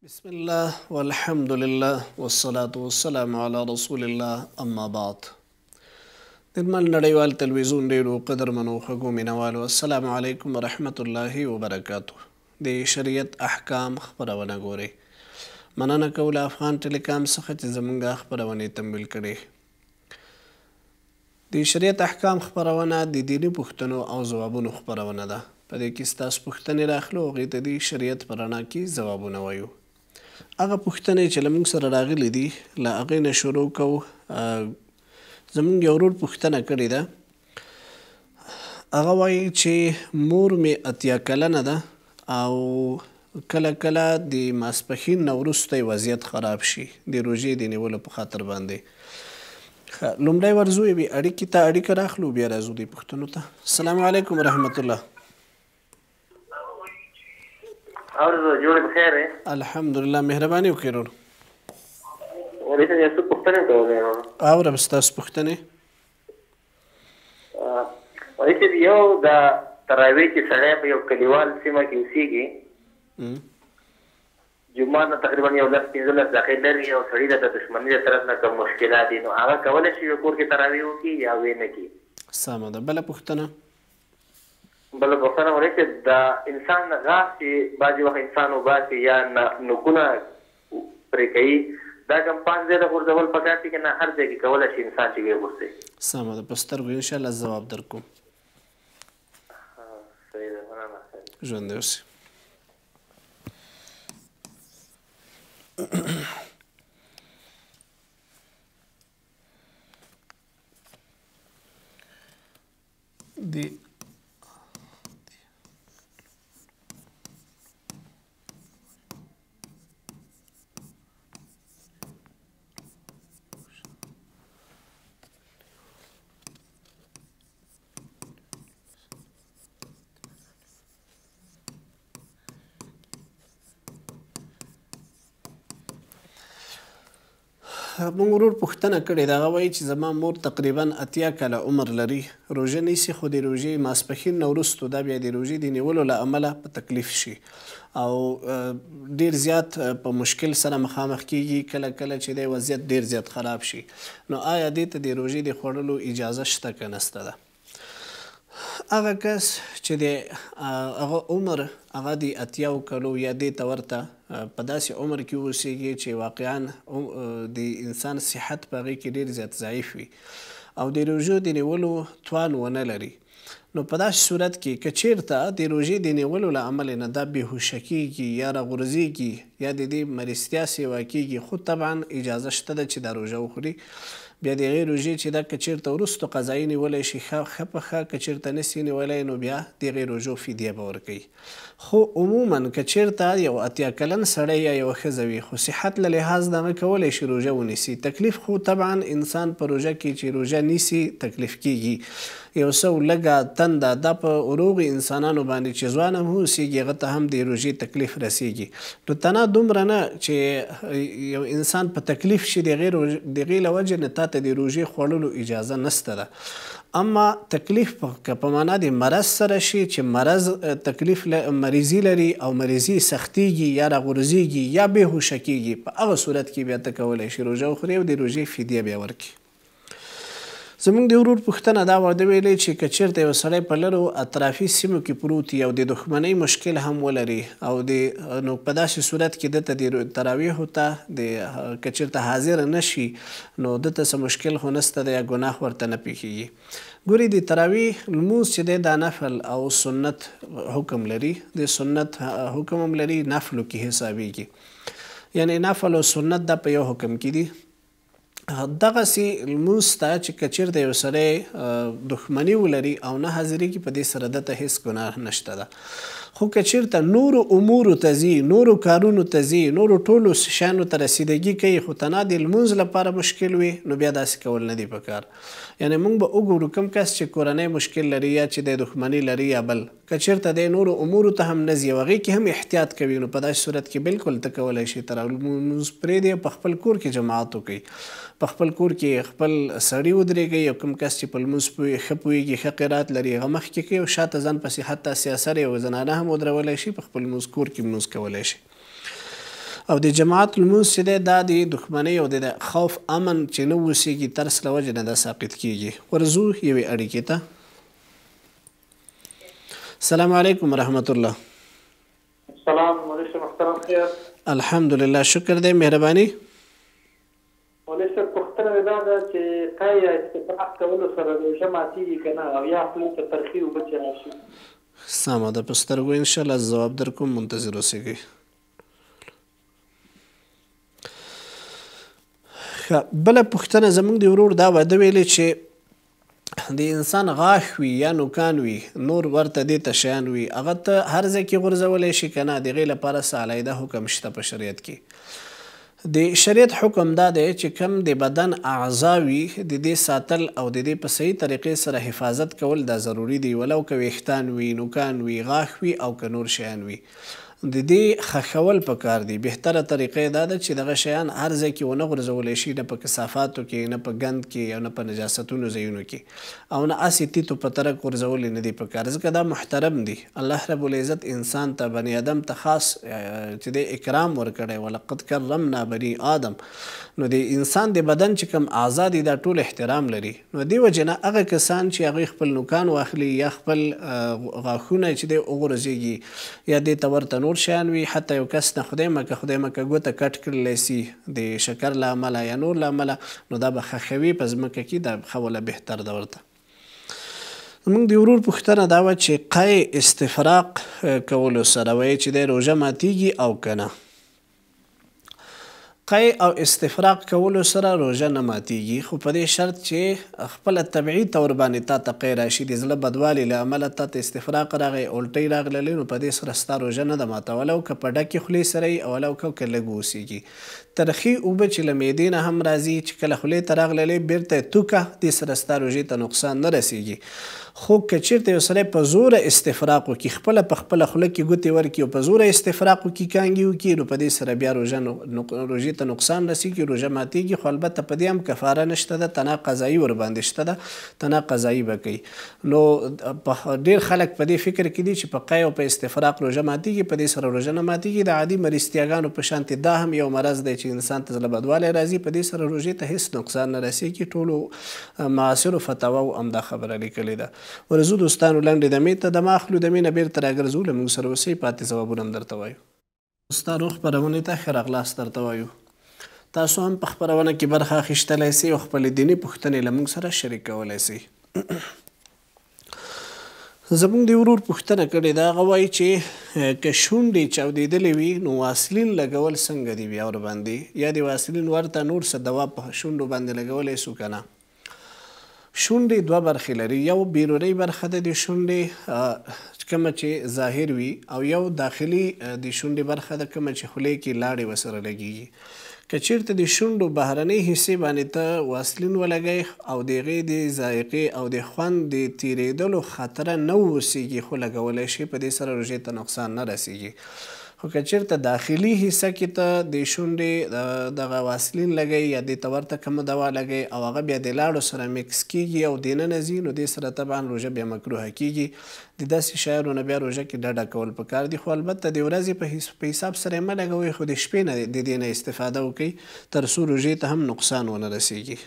بسم الله والحمد لله والصلاة والسلام على رسول الله اما بعد. د لمن نړیوال تلویزیون ډیرو قدرمنو خوږو مینوالو السلام علیکم ورحمت الله وبرکاته. د شریعت احکام خپرونه ګورئ. مننه کوم له افغان ټیلیکام څخه چې زموږ خپرونې تمویل کړي. د شریعت احکام خپرونه د دیني پوښتنو او ځوابونو خپرونه ده. په دې کې ستاسو پوښتنې راخلو هغې ته د شریعت په رڼا کې ځوابونه وایو. هغه پوښتنې چې له موږ سره راغلي دي له هغې نه شروع کوو. زموږ یو ورور پوښتنه کړې ده. هغه وایي چې مور مې 80 کلنه ده او کله کله د ماسپښین نه وروسته یې وضعیت خراب شي د روژې د نیولو په خاطر باندې. لومړی ورځو یوې اړیکې ته اړیکه راخلو بیا راځو دې پوښتنو ته. السلام علیکم ورحمت الله. جوړ بخیر ہے الحمدلله مهرباني وکړئ ورور. ورته یو څه پوښتنه کوم اورم ستاسو پوښتنې. ورته یو د تراویح چې سړی په یو کلیوال سیمه کې اوسېږي جمعه نه تقریبا یو 10-15 دقیقې لري او سړي د دښمنۍ د طرف نه کوم مشکلات دي نو هغه کولی شي یو کور کې تراویح وکړي یا ویې نه کړي. سمه ده. بله پوښتنه بله پوښتنه ورته د انسان نه غاښ چې بعضې وخت انسان وباسي یا نوکونه پرې کوي دا کوم 5 ځای د غورځول پکار دي که نه هر ځای کې کولی شي انسان چې وغورځوي. سمه ده. په سترګو انشاءالله ځواب درکوم. صحیح ده مننه. ژوندی اوسئ. مونږ ورور پوښتنه کړې ده. هغه وایي چې زما مور تقریبا 80 کاله عمر لري. روژه نیسي خو د روژې ماسپښین نه وروستو دا بیا د روژې د نیولو له امله په تکلیف شي او ډیر زیات په مشکل سره مخامخ کیږي. کله کله چې دی وضعیت ډیر زیات خراب شي نو آیا دې ته د روژې د خوړلو اجازه شته که نسته ده؟ هغه کس چې د هغه عمر هغه د 80 کلو یا دې ته ورته په داسې عمر کې اوسېږي چې واقعا د انسان صحت په هغې کې ډېر زیات ضعیف وي او د روژو د نیولو توان ونه لري نو په داسې صورت کې که چیرته د روژې د نیولو له امله نه دا بېهوشه کېږي یا راغورځېږي یا د دې مریضتیا سیوا کېږي خو طبعا اجازه شته ده چې دا روژه وخوري. بیا د هغې روژې چې دا که چیرته وروستو قضایي نیولی شي ښه په ښه، که چیرته نسي نیولی نو بیا د هغې روژو فدیه به ورکوي. خو عموما که چیرته یو 80 کلن سړی یا یوه ښځه وي خو صحت له لحاظ د هغه کولی شي روژه ونیسي. تکلیف خو طبعا انسان په روژه کې چې روژه نیسي تکلیف کېږي. یو څه لږه تنده دا په روغو انسانانو باندې چې ځوان هم اوسېږي هغه ته هم د روژې تکلیف رسېږي. نو تنها دومره نه چې یو انسان په تکلیف شي د هغې له وجې نه تا ته د روژې خوړلو اجازه نسته ده. اما تکلیف په معنا د مرض سره شي چې مرض تکلیف مریضي لري او مریضي سختېږي یا راغورځېږي یا بېهوشه کېږي په هغه صورت کې بیا ته کولی شي روژه وخوري او د روژې فدیه بیا ورکړي. زموږ د ورور پوښتنه دا ورته ویلې چې که چېرته یو سړی په لرو اطرافي سیمو کې پروت وي او د دښمنۍ مشکل هم ولري او نو په داسې صورت کې دته د تراویحو ته که چېرته حاضره نه شي نو دته څه مشکل خو نسته ده یا ګناه ورته نه پېښېږي. ګورې د تراویح لمونځ چې دی دا نفل او سنت حکم لري. د سنت حکم هم لري نفلو کې حسابېږي. یعنی نفل او سنت دا په یو حکم کې دي. دغسې لمونځ ته چې که چېرته یو سړی دښمني ولري او نه حاضرېږي په دې سره دته هېڅ ګناه نشته ده. خو که چېرته نورو امورو ته ځي، نورو کارونو ته ځي، نورو ټولو شیانو ته رسیدګي کوي خو تنها د لمونځ لپاره مشکل وي نو بیا داسې کول نه دي پکار. یعنی موږ به وګورو کوم کس چې کورنۍ مشکل لري یا چې د دښمني لري یا بل که چېرته د نورو امورو ته هم نه ځي او هغې کې هم احتیاط کوي نو په داسې صورت کې بالکل ته کولی شي تراویح لمونځ پرېږدي او په خپل کور کې جماعت وکړي. په خپل کور کې خپل سړي ودرېږئ او کوم کس چې په لمونځ ښه پوهېږي ښه قرات لري هغه مخکې کوي او شاته ځان پسې حتی سیاسر یو زنانه هم ودرولی شي په خپل لمونځ کور کې لمونځ کولی شي. او د جماعت لمونځ چې دی دا د دښمنۍ او د خوف امن چې نه اوسېږي ترس له وجې نه دا ساقط کېږي. ورځو یوې اړیکې ته. السلام علیکم ورحمت الله. سلام مولوي صاحب محترم خیر. الحمدلله شکر دی مهرباني. مولوي صاحب پوښتنه مې دا ده چې قی یا استفراق کولو سره روژه ماتېږي که نه او یا خولې ته ترخي اوبه چې راشي. سمه ده په سترګو انشاءالله ځواب در کوم منتظر اوسېږئ. بله پوښتنه زموږ د ورور دا واده ویلې چې د انسان غاښ وي یا نوکان وي نور ورته دې ته شیان وي هغه ته هر ځای کې غورځولی شي که نه د هغې لپاره څه علیحده حکم شته په شریعت کې. د شریعت حکم دا دی چې کم د بدن اعضا وي د دې ساتل او د دې په صحیح طریقې سره حفاظت کول دا ضروري دي ولو که ویښتان وي نوکان وي غاښ وي او که نور شیان وي د دې خښول پکار دي. بهتره طریقه دا ده چې دغه شیان هر ځای کې ونه غورځولی شي نه په کثافاتو کې نه په ګند کې او نه په نجاستونو ځایونو کې او نه هسې تیتو په ترک غورځولې نه دي پکار ځکه دا محترم دي. الله رب العزت انسان ته بني ادم ته خاص چې د اکرام ورکړی ولقد کرمنا بني آدم نو د انسان د بدن چې کوم اعضا دي دا ټول احترام لري. نو دې وجې نه هغه کسان چې هغوی خپل نوکان واخلي یا خپل غاښونه چې دی وغورځېږي یا دې ته ورته نور شیان وي حتی یو کس نه خدای مکه ګوته کټ کړلی سي د شکر له امله یا نور له امله نو دا به خښوي په ځمکه کې دا ښوله بهتر ده ورته. زموږ د ورور پوښتنه دا وه چې قی استفراق کولو سره وایي چې دی روژه ماتېږي او که نه. قی او استفراق کولو سره روژه نه ماتېږي خو په دې شرط چې خپله طبیعي طور باندې تا ته قی راشي د زړه بدوالي له امله تا ته استفراق راغی الټۍ راغللی نو په دې سره ستا روژه نه ده ماته ولو که په ډکې خولې سره یي او ولو که لږ اوسېږي. ترخي اوبه چې له معدې نه هم راځي چې کله خولې ته راغللی بیرته یې توکه دې سره ستا روژې ته نقصان نه رسېږي. خو که چېرته یو سړی په زوره استفراق وکړي خپله په خپله خوله کې ګوتې ورکړي او په زوره استفراق وکړي کانګې وکړي نو په دې سره بیا روژې ته نقصان رسېږي روژه ماتېږي خو البته په دې هم کفاره نشته ده تنا قضایي ورباندې شته ده تنا قضایي به کوي. نو ډېر خلک په دې فکر کې دي چې په قی او په استفراق روژه ماتېږي په دې سره روژه نه ماتېږي. د عادي مریضتیاګانو په شانتې دا هم یو مرض دی چې انسان ته زړه بدوالی راځي په دې سره روژې ته هېڅ نقصان نه رسېږي. ټولو معاصرو فتاواو همدا خبره لیکلې ده. ورځو دوستانو لنډې دمې ته دمه اخلو دمې نه بیرته راګرځو له موږ سره اوسئ پاتې ځوابونه هم درته وایو. ستا روغ خپرونې ته ښه راغلاست درته وایو. تاسو هم په خپرونه کې برخه اخیستلی سئ او خپلې دیني پوښتنې له موږ سره شریک کولی سئ. زموږ د ورور پوښتنه کړې ده هغه وایي چې که شونډې چاودېدلې وي نو واسلین لګول څنګه دي بیا ورباندې یا د واسلین ورته نور څه دوا په شونډو باندې لګولی سو که نه. شونډې دوه برخې لري یو بیرونی برخه ده د شونډې کومه چې ظاهر وي او یو داخلي د شونډې برخه ده کومه چې خولې کې لاړې ورسره لګېږي. که چېرته د شونډو بهرنۍ حصې باندې ته واسلین ولګئ او د هغې د ذایقې او د خوند د تېرېدلو خطره نه اوسېږي خو لګولی شي په دې سره روژې ته نقصان نه رسېږي. خو که چېرته داخلي حصه کې ته د شونډې دغه واسلین لګئ یا دې ته ورته کومه دوا لګئ او هغه بیا د لاړو سره مکس کېږي او دننه ځي نو دې سره طبعا روژه بیا مکروهه کېږي. د داسې شیانو نه بیا روژه کې ډډه کول پکار دي خو البته د ورځې په حساب سره یې مه لګوئ خو د شپې نه د دې نه استفاده وکړئ تر څو روژې ته هم نقصان ونه رسېږي.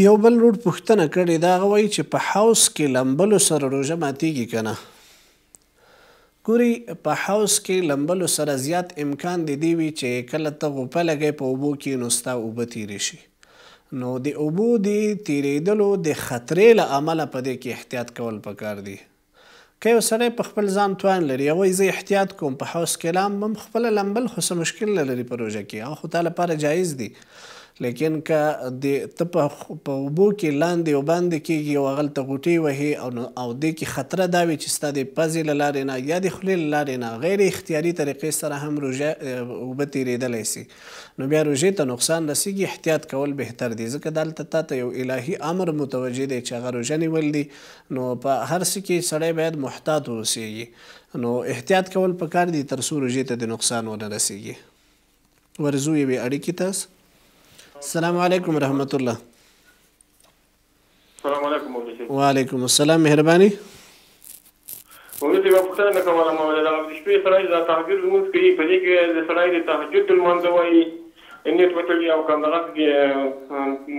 یو بل ورور پوښتنه کړې ده هغه وایي چې په حوض کې لمبلو سره روژه ماتېږي که نه. ګوري په حوض کې لمبلو سره زیات امکان د دې وي چې کله ته غوپه لګئ په اوبو کې نو ستا اوبه تیرې شي نو د اوبو د تیرېدلو د خطرې له امله په دې کې احتیاط کول پکار دي. که یو سړی په خپل ځان توان لري هغوی زه احتیاط کوم په حوض کې لامبم خپله لمبل خو څه مشکل نه لري په روژه کې هغه خو تا لپاره جایز دي. لیکن که ته په اوبو کې لاندې او باندې کېږي او هغلته غوټې وهي او دې کې خطره دا وي چې ستا د پزې له لارې نه یا د خولې له لارې نه غیر اختیاري طریقې سره هم روژه اوبه تېرېدلی سي نو بیا روژې ته نقصان رسېږي. احتیاط کول بهتر دی ځکه دلته تا ته یو الهي امر متوجه دی چې هغه روژه نیول دي نو په هر څه کې سړی باید محتاط واوسېږي نو احتیاط کول پکار دي تر څو روژې ته د نقصان ونه رسېږي. ورځو یوې اړیکې ته. السلام علیکم ورحمت الله. السلام علیکم مولوي صاحب. وعلیکم السلام مهرباني. مولوي مولوي صاحب پوښتنه مې کوله مولانا دغه د شپې سړی د تهجد لمونځ کوي په دې کې د سړی د تهجد لمانځه وایي نیت وتړي او که همدغسې کې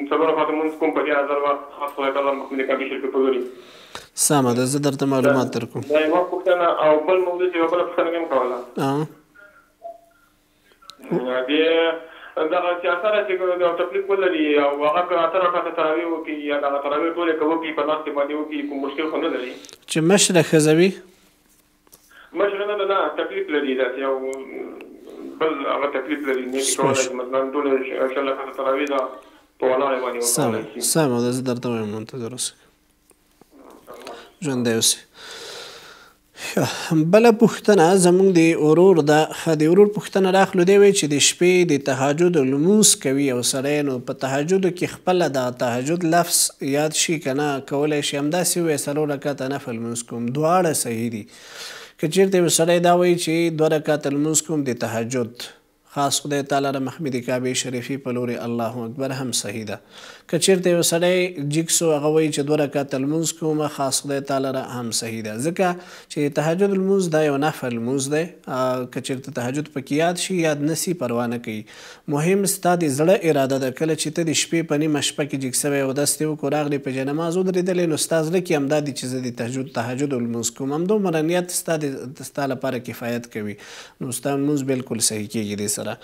څلور رکعته لمونځ کوم په دې نظر وخت خاص خدای تعالی محمد کبیر شرک په ګوري سمه ده زه درته معلومات درکوم دا یوه پوښتنه او بل مولوي صاحب بله پوښتنه مې هم کوله دغه چې اثر چې تکلیف ولري او هغه که اته رکعته تراویح وکړي یا دغه تراویح ټولې که وکړي په ناستې باندې وکړي کوم مشکل خو نه لري چې مشره ښځه وي مشره نه ده نه تکلیف لري داسې یو بل هغه تکلیف لري نیټې کولی چې مثلا ټولې شل رکعته تراویح ده په ولاړې باندې وکړلی شي سمه ده زه درته وایم منتظر اوسئ ژوندی اوسئ بله پوښتنه زموږ د ورور ده د ورور پوښتنه راخلو دی وایي چې د شپې د تهجد لمونځ کوي یو سړی نو په تهجدو کې خپله د تهجد لفظ یاد شي که نه کولی شي همداسې ووایي څلور رکعته نفل لمونځ کوم دواړه صحیح دي که چېرته یو سړی دا وایي چې دوه رکعته لمونځ کوم د تهجد خاص خدای تعالی را مخمې د کعبې شریفي په لورې الله اکبر هم صحیح ده که چېرته یو سړی جګ سو هغه وایي چې دوه رکعته لمونځ کومه خاص خدای تعالی را هم صحیح ده ځکه چې تهجد لمونځ دا یو نفل لمونځ دی که چېرته تهجد پکې یاد شي یاد نه سي پروا نه کوي مهم ستا د زړه اراده ده کله چې ته د شپې په نیمه شپه کې جګ سوی اودس دې وکړو راغلې په جنماز ودرېدلې نو ستا زړه کې همدا دي چې زه د تهجد لمونځ کوم همدومره نیت ستا لپاره کفایت کوي نو ستا لمونځ بالکل صحیح کېږي دې سره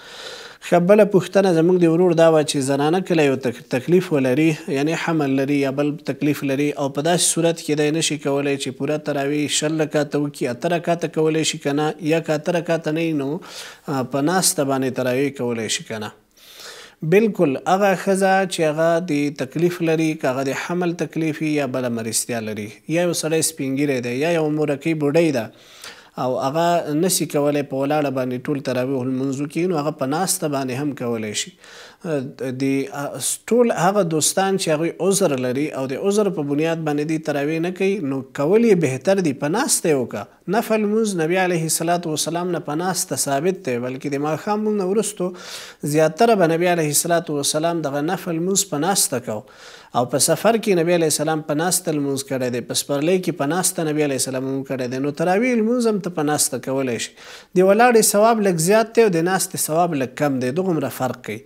ښه بله پوښتنه زموږ د ورور دا وه چې زنانه کله یو تکلیف ولري یعنی حمل لري یا بل تکلیف لري او په داسې صورت کې دی نشي کولی چې پوره تراویح شل رکعته وکړي اته رکعته کولی شي که نه یا که اته رکعته نه وي نو په ناسته باندې تراویح کولی شي که نه بالکل هغه ښځه چې هغه د تکلیف لري که هغه د حمل تکلیف یا بله مرستیا لري یا یو سړی سپینګیری دی یا یو مورکۍ بوډۍ ده او هغه نسی کولی په ولاړه باندې ټول تراویح لمونځ وکړي نو هغه په ناسته باندې هم کولی شي د ټول هغه دوستان چې هغوی عذر لري او د عذر په بنیاد باندې دی تراویح نه کوي نو کول یې بهتر دی په ناسته یې وکړه نفل لمونځ نبي علیه الصلاة وسلام نه په ناسته ثابت دی بلکې د ماښام لمونځ نه وروستو زیاتره به نبي علیه الصلاة وسلام دغه نفل لمونځ په ناسته کو او په سفر کې نبی علیه السلام په ناسته لمونځ کړی دی په سپرلۍ کې په ناسته نبی علیه السلام هم کړی دی نو تراویح لمونځ هم ته په ناسته کولی شي د ولاړې ثواب لږ زیات دی او د ناستې ثواب لږ کم دی دغومره فرق کوي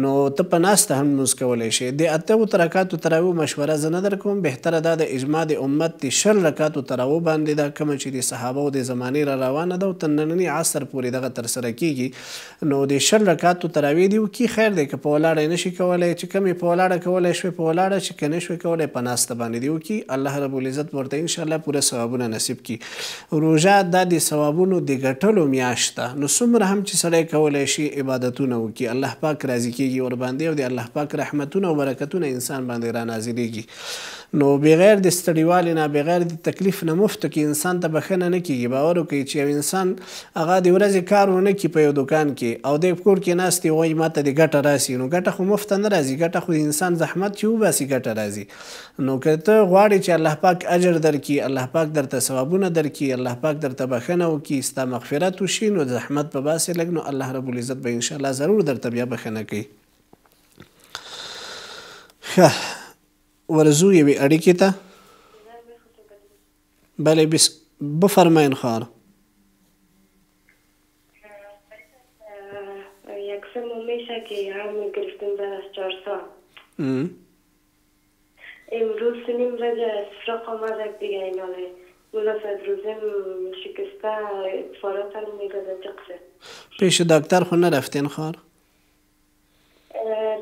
نو ته په ناسته هم لمونځ کولی شي د اتو رکعاتو تراویح مشوره زه نه درکوم بهتره دا د اجماع د امت د شل رکعاتو تراویح باندې ده کومه چې د صحابو د زمانې را روانه ده او تر ننني عصر پورې دغه ترسره کیږي نو د شل رکعاتو تراویح دي وکړي خیر دی که په ولاړه یې نشي کولی چې کوم یې په ولاړه کولی شوې په ولاړه چې که نه شوې کولی په ناسته باندې دي وکړي الله رب العزت ورته انشاءالله پوره ثوابونه نصیب کړي روژه دا د ثوابونو د ګټلو میاشت ده نو څومره هم چې سړی کولی شي عبادتونه وکړي الله پاک راضي کېږي ورباندې او د الله پاک رحمتونه او برکتونه انسان باندې رانازلېږي نو بغیر د ستړیوالي نه بغیر د تکلیف نه مفتو کې انسان ته بښنه نه کېږي باور وکړئ چې یو انسان هغه د ورځې کار ونه کړي په یو دوکان کې او د کور کې ناست دی وایي ماته د ګټه راسي نو ګټه خو مفته نه راځي ګټه خو د انسان زحمت چې وباسي ګټه راځي نو که ته غواړې چې الله پاک اجر درکړي الله پاک درته ثوابونه درکړي الله پاک درته بښنه وکړي ستا مغفرت وشي نو زحمت به باسې لږ نو الله رب العزت به انشاءالله ضرور درته بیا بښنه کوي ورزو یوې اړیکې ته بله بفرمایین خواهر یکسر میشه که هم گرفتیم بعد از 4 سال امروز نیم روز استفراغ آمد دیگه ایناله مناسب روزم شکسته اتفارات هم میگذه چقصه پیش دکتر خو نرفتین خواهر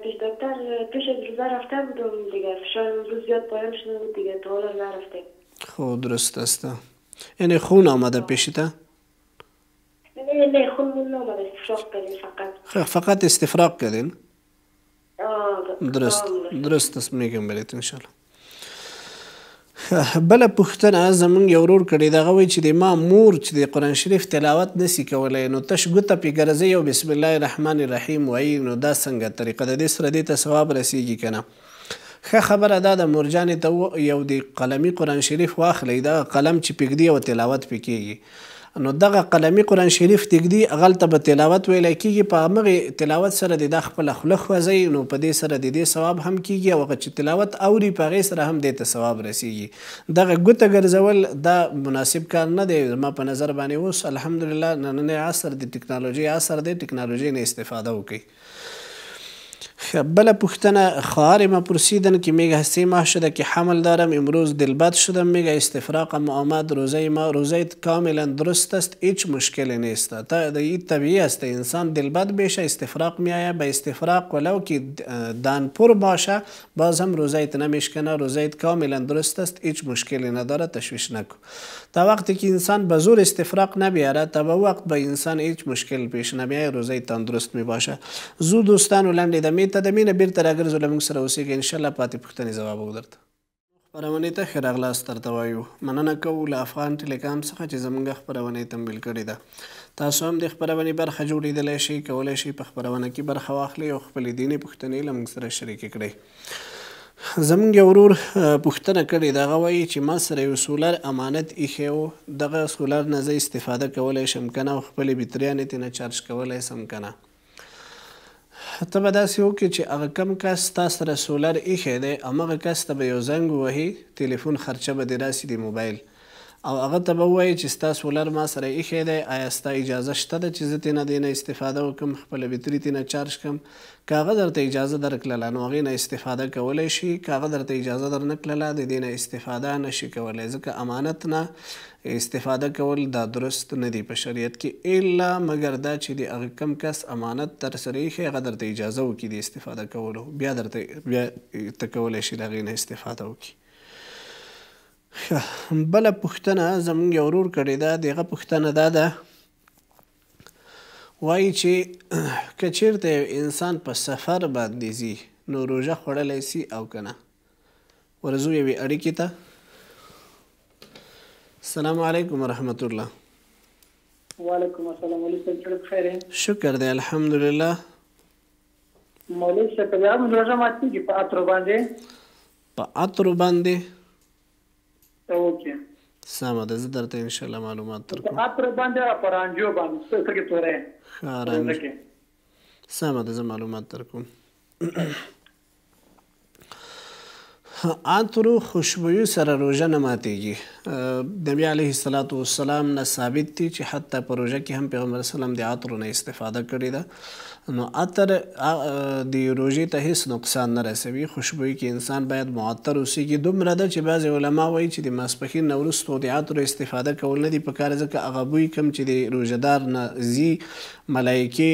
پیش دکتر پیش روزه رفته بودم دیگه فشار امروز زیاد پایین شده بود دیگه تا حالا نرفتیم خب درست است یعنی خون آمده پیشته؟ نه خون نامده استفراغ کردیم فقط استفراغ کردین؟ درست است میگم برید انشاءالله بله پوښتنه زمونږ یو ورور کړې دغه وایي چې د ما مور چې د قرآن شریف تلاوت نسی کولی نو تش ګوته پې ګرځوي او بسم الله الرحمن الرحیم وایي نو دا څنګه طریقه د دې سره دې ته ثواب رسیږي که نه ښه خبره دا د مورجانې ته یو د قلمي قرآن شریف واخلئ دغه قلم چې پږدي او تلاوت پې کېږي نو دغه قلمي قرآن شریف تږدي هغلته به تلاوت ویلی کېږي په همغې تلاوت سره د دا خپله خوله خوځوي نو په دې سره د دې ثواب هم کېږي او هغه چې تلاوت اوري په هغې سره هم دې ته ثواب رسیږي دغه ګوته ګرځول دا مناسب کار نه دی زما په نظر باندې اوس الحمدلله نننی عصر د ټکنالوژي عصر دی ټکنالوژي نه استفاده وکړئ بله پوښتنه خواهر ما پرسیدن که میگه 3 ماه شده که حمل دارم امروز دلبد شدم میگه استفراغم آمد روزه ما روزه کاملا درست است هیچ مشکلی نیست این طبیعی است انسان دلبد بشه استفراغ میآید به استفراغ ولو که دانپور باشه باز هم روزه نمیشکنه روزه کاملا درست است هیچ مشکلی نداره تشویش نکن تا وقتی که انسان به زور استفراغ نبیاره تا به وقت به انسان هیچ مشکل پیش نمیآید روزه تندرست میباشه زو دوستان ولنډې د میته د مینه بیرته راګرځو له موږ سره اوسېږئ انشاءالله پاتې پوښتنې ځواب وکړو درته خپرونې ته ښه راغلاست درته وایو مننه کوو له افغان ټیلیکام څخه چې زموږ خپرونې تمویل کړې ده تاسو هم د خپرونې برخه جوړېدلی شئ کولی شئ په خپرونه کې برخه واخلئ او خپلې دیني پوښتنې له موږ سره شریکې کړئ زموږ یو ورور پوښتنه کړې ده هغه وایي چې ما سره یو سولر امانت ایښی و دغه سولر نه زه استفاده کولی شم که نه او خپلې بیتریانې ترېنه چارج کولی شم که نه ته به داسې وکړې چې هغه کم کس تا سره سولر ایښی دی همغه کس ته به یو زنګ ووهي تلیفون خرچه به دې راسي د موبایل او هغه ته به ووایي چې ستا سولر ما سره ایښی دی آیا ستا اجازه شته ده چې زه ترېنه دې نه استفاده وکړم خپله بیتري ترېنه چارج کړم که هغه درته اجازه درکړله نو هغې نه استفاده کولی شي که هغه درته اجازه در نه کړله د دې نه استفاده نشي کولی ځکه امانت نه استفاده کول دا درست نه دی په شریعت کې الا مګر دا چې د هغه کم کس امانت در سره ایښی هغه درته اجازه وکړي د استفاده کولو بیا ته کولی شي د هغې نه استفاده وکړي بله پوښتنه زموږ یو ورور کړې ده د هغه پوښتنه دا ده وایي چې که چېرته یو انسان په سفر باندې ځي نو روژه خوړلی سي او که نه ورځو یوې اړیکې ته السلام علیکم ورحمت الله وعلیکم السلام مولوی صاحب څنګه بخیر یې شکر دی الحمدلله مولوی صاحب بیا هم روژه ماتېږي په عطرو باندې په عطرو باندې اوکې سمه ده زه درته انشاءالله معلومات درکوم په عطرو باندې او په رانجو باندې سترګې تورې ښه رانجو سمه ده زه معلومات درکوم عطرو خوشبویو سره روژه نه ماتېږي نبي علیه الصلاة والسلام نه ثابت دي چې حتی په روژه کې هم پیغمبر وسلم د عطرو نه استفاده کړې ده نو عطر د روژې ته هیڅ نقصان نه رسوي خوشبویي کې انسان باید معطر اوسېږي دومره ده چې بعضې علما وایي چې د ماسپښین نه وروستو د عطرو استفاده کول نه دي پکار ځکه هغه بوی کوم چې د روژهدار نه ځي ملایکې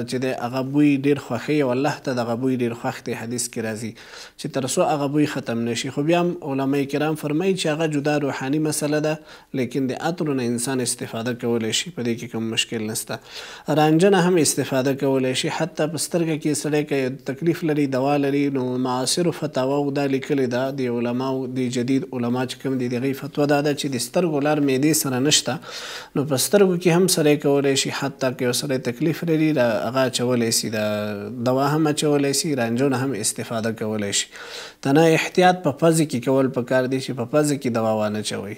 چې د هغه بوی ډېر خوښوي او الله ته دغه بوی ډېر خوښ دی حدیث کې راځي چې تر څو هغه بوی ختم نشي خو بیا هم علما کرام فرمایي چې هغه جدا روحاني مسله ده لیکن د عطرو نه انسان استفاده کولی شي په دې کې کوم مشکل نشته رانجه نه هم استفاده کولی شي حتی په سترګه کې سړی که تکلیف لري دوا لري نو معاصرو فتاواو دا لیکلې ده د علماو د جدید علما چې کوم دي د هغوی فتوا دا ده چې د سترګو لار معدې سره نشته نو په سترګو کې هم سړی کولی شي حتی که یو سړی تکلیف لري هغه اچولی شي دوا هم اچولی شي رانجو نه هم استفاده کولی شي تنه احتیاط په پزې کې کول پکار دی چې په پزې کې دوا وانه چوئ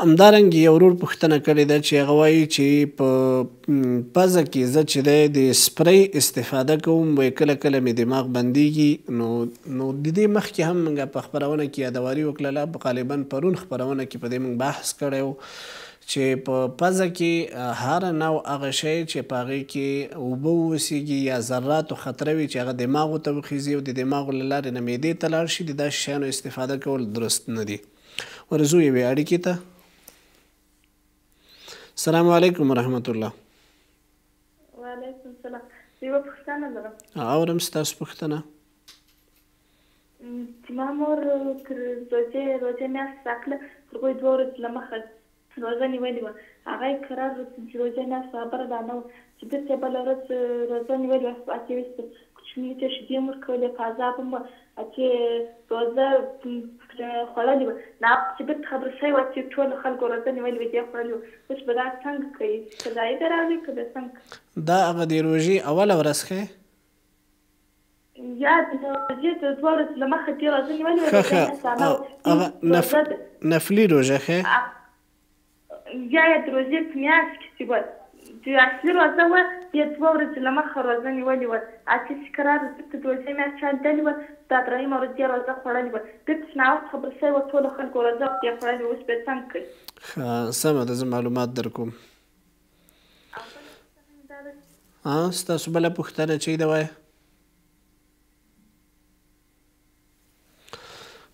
همدارنګه یو ورور پوښتنه کړې ده چې هغه وایي چې په پزه کې زه چې دی د سپری استفاده کوم وایي کله کله مې دماغ بندیږي نو د دې مخکې هم موږ په خپرونه کې یادواري وکړله غالبا پرون خپرونه کې په دې موږ بحث کړی و چې په پزه کې هر نوع هغه شی چې په هغې کې اوبه واوسېږي یا ذراتو خطره وي چې هغه دماغو ته وخیږي او د دماغو له لارې نه معدې ته لاړ شي د داسې شیانو استفاده کول درست نه دي ورځو یوې اړیکې ته السلام علیکم ورحمت الله وعلیکم السلام یوه پوښتنه لرم اورم ستاسو پوښتنه چې ما مور تر روژې میاشت ساکله تر هغوی 2 ورځې له مخه روژه نیولې وه هغه یې قرار چې روژه میاشت خبره دا نه وه چې بېرته یې بله ورځ روژه نیولې وه هسې ویسته کوچني ته شیدې مې ورکولې په عذاب هم وه هسې روژه خوړلې وه نه چې بېرته خبره شوې وه چې ټولو خلکو روژه نیولې وه دې خوړلې وه اوس به دا څنګه کوي سزایي به راوړي که به څنګه دا هغه د روژې اوله ورځ ښې یا د روژې د 2 ورځې له مخه دې روژه نیولې وه هغه نفلي روژه ښې بیا یې د روژې په میاشت کې چې وه چې اصلي روژه وه بیا 2 ورځې له مخه روژه نیولې وه اصلي چې قرار دلته د روژې میاشت چاودلې وه د درېیمه ورځ بیا روژه خوړلې وه بېرته چې ناوخته خبر شوې وه ټولو خلکو روژه بیا خوړلې وه اوس بیا څنګه کوي سمه ده زه معلومات در کوم ستاسو بله پوښتنه چې ده وایه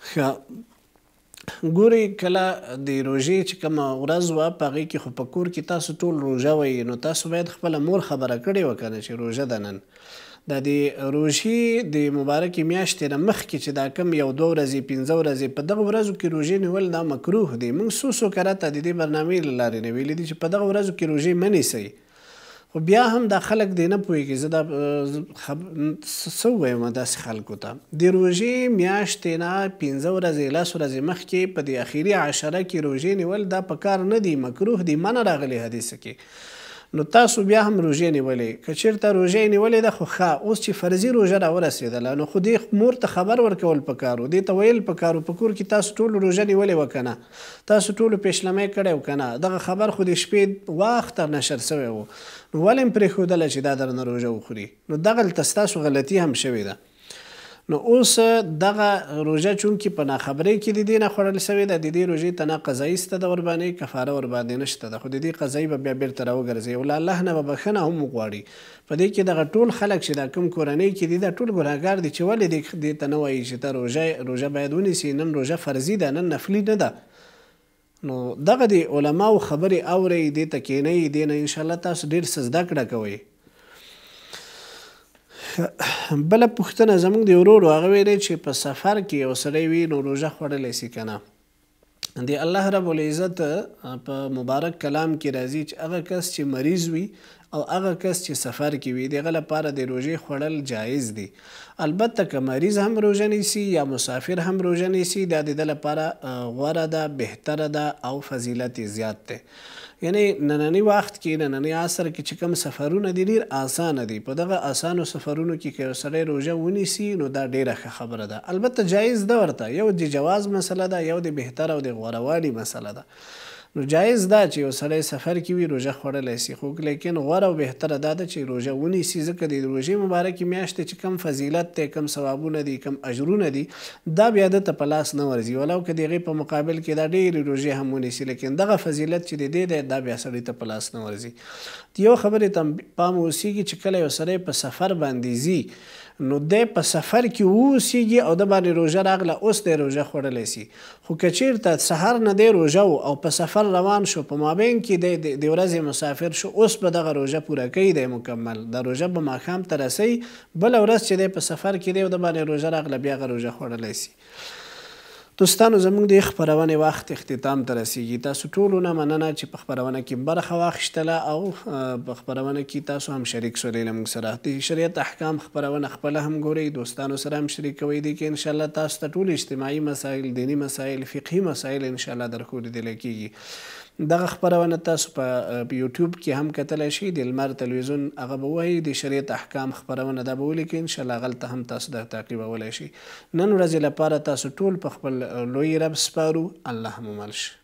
ښه ګورئ کله د روژې چې کومه ورځ وه په هغې کې خو په کور کې تاسو ټول روژه وئ نو تاسو باید خپله مور خبره کړې وه که نه چې روژه ده نن دا د روژې د مبارکې میاشتې نه مخکې چې دا کم 1 2 ورځې 15 ورځې په دغه ورځو کې روژې نیول دا مکروه دی موږ څو کراته د دې برنامې له لارې نه ویلي دي چې په دغه ورځو کې روژې مه نیسئ خو بیا هم دا خلک دی نه پوهېږي زه دا څه ووایم داسې خلکو ته د روژې میاشتې نه 15 ورځې 10 ورځې مخکې په د اخري عشره کې روژې نیول دا په کار نه دی مکروه دی منع راغلی حدیث کې نو تاسو بیا هم روژې نیولې که چېرته روژې نیولې ده خو ښه اوس چې فرضي روژه راورسېدله نو خو دې مور ته خبر ورکول پکار و دې ته ویل پکار و په کور کې تاسو ټولو روژه نیولې وه که نه تاسو ټولو پیشلمی کړی و که نه دغه خبر خو د شپې وخته نشر سوی و نو ولې هم پرېښودله چې دا درنه روژه وخوري نو دغلته ستاسو غلطي هم شوې ده نو اوس دغه روژه چونکې په ناخبرۍ کې د دې نه خوړل سوې ده د دې روژې ته نه قضایي سته ده ورباندې کفاره ورباندې نشته ده خو د دې قضایي به بیا بیرته راوګرځي او له الله نه به بښنه هم وغواړي په دې کې دغه ټول خلک چې دا کوم کورنۍ کې دي دا ټول ګناهګار دي چې ولې دې ته نه وایي چې ته روژه باید ونیسي نن روژه فرضي ده نن نفلي نه ده نو دغه د علماو خبرې اورئ دې ته کښېنئ دې نه انشاءالله تاسو ډېر څه زده کړه کوئ بله پوښتنه زموږ د ورور هغه ویلی چې په سفر کې یو سړی وي نو روژه خوړلی سي که نه د الله رب العزت په مبارک کلام کې راځي چې هغه کس چې مریض وي او هغه کس چې سفر کې وي دغه لپاره د روژې خوړل جایز دي البته که مریض هم روژه نیسي یا مسافر هم روژه نیسي دا د ده لپاره غوره ده بهتره ده او فضیلت زیات دی یعنی نننی وخت کې نننی عصر کې چې کوم سفرونه دي ډېر اسانه دي په دغه اسانو سفرونو کې که یو سړی روژه ونیسي نو دا ډېره ښه خبره ده البته جایز ده ورته یو د جواز مسله ده یو د بهتر او د غوروالي مسله ده نو جایز ده چې یو سړی سفر کې وي روژه خوړلی سي خو لیکن غوره او بهتره دا ده چې روژه ونیسي ځکه د روژې مبارکې میاشتې چې کم فضیلت دی کم ثوابونه دي کم اجرونه دي دا بیا ده ته په لاس نه ورځي ولو که د هغې په مقابل کې دا ډېرې روژې هم ونیسي لیکن دغه فضیلت چې د دې دی دا بیا سړي ته په لاس نه ورځي یو خبرې ته پام اوسېږي چې کله یو سړی په سفر باندې ځي نو دی په سفر کې اوسېږي او د باندې روژه راغله اوس دی روژه خوړلی سي خو که چېرته سهار نه دی روژه و او په سفر روان شو په مابین کې د ورځې مسافر شو اوس به دغه روژه پوره کوي دی مکمل دا روژه به ماښام ته رسوي بله ورځ چې دی په سفر کې دی او د باندې روژه راغله بیا هغه روژه خوړلی سي دوستانو زموږ د خپرونې وخت اختتام ته رسیږي تاسو ټولو نه مننه چې په خپرونه کې برخه واخیستله او په خپرونه کې تاسو هم شریک شولئ له موږ سره د شریعت احکام خپرونه خپله هم ګورئ دوستانو سره هم شریکوئ دي کې انشاءالله تاسو ته ټول اجتماعي مسایل دینی مسایل فقهي مسایل انشاءالله درښودلی کېږي دغه خپرونه تاسو په یوټیوب کې هم کتلی شئ د لمر تلویزیون هغه به وایي د شریعت احکام خپرونه دا به ولیکئ انشاءالله هغلته هم تاسو د تعقیبولی شئ نن ورځې لپاره تاسو ټول په خپل لوی رب سپارو الله مو مل شه